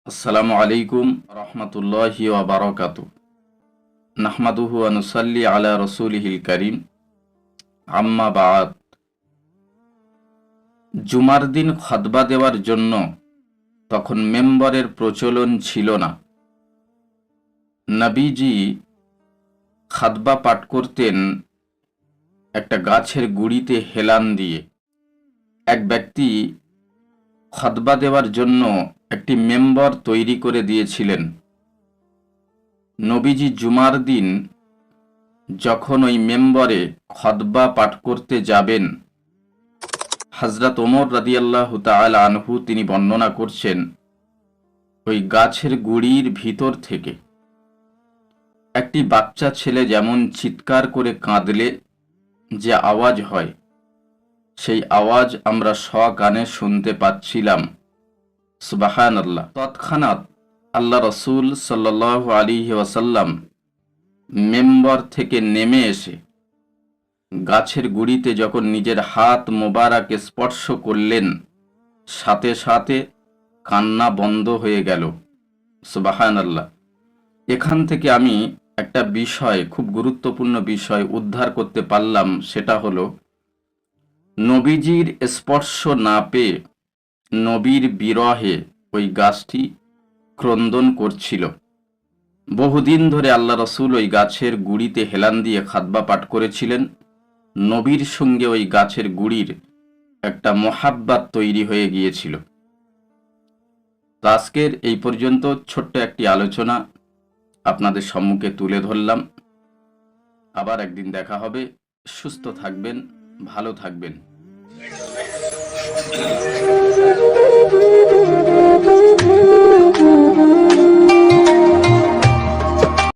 আসসালামু আলাইকুম রহমতুল্লাহি ওয়া বারাকাতু। নাহমাদুহু ওয়া নুসাল্লি আলা রাসূলিহিল কারীম, আম্মা বা'দ। জুমার দিন খুতবা দেওয়ার জন্য তখন মেম্বরের প্রচলন ছিল না। নবীজি খুতবা পাঠ করতেন একটা গাছের গুঁড়িতে হেলান দিয়ে। এক ব্যক্তি খুতবা দেওয়ার জন্য একটি মেম্বর তৈরি করে দিয়েছিলেন। নবীজি জুমার দিন যখন ওই মেম্বরে খুতবা পাঠ করতে যাবেন, হযরত ওমর রাদিয়াল্লাহু তাআলা আনহু তিনি বর্ণনা করছেন, ওই গাছের গুঁড়ির ভিতর থেকে একটি বাচ্চা ছেলে যেমন চিৎকার করে কাঁদলে যে আওয়াজ হয়, সেই আওয়াজ আমরা সকানে শুনতে পাচ্ছিলাম। সুবহানাল্লাহ। তৎক্ষণাৎ আল্লাহ রাসূল সাল্লাল্লাহু আলাইহি ওয়াসাল্লাম মেম্বর থেকে নেমে এসে গাছের গুঁড়িতে যখন নিজের হাত মোবারকে স্পর্শ করলেন, সাথে সাথে কান্না বন্ধ হয়ে গেল। সুবহানাল্লাহ। এখান থেকে আমি একটা বিষয়, খুব গুরুত্বপূর্ণ বিষয় উদ্ধার করতে পারলাম। সেটা হলো, নবীজির স্পর্শ না পেয়ে নবীর বিরহে ওই গাছটি ক্রন্দন করছিল। বহুদিন ধরে আল্লাহ রসুল ওই গাছের গুঁড়িতে হেলান দিয়ে খুতবা পাঠ করেছিলেন। নবীর সঙ্গে ওই গাছের গুঁড়ির একটা মোহাব্বত তৈরি হয়ে গিয়েছিল। তো আজকের এই পর্যন্ত ছোট্ট একটি আলোচনা আপনাদের সম্মুখে তুলে ধরলাম। আবার একদিন দেখা হবে। সুস্থ থাকবেন, ভালো থাকবেন।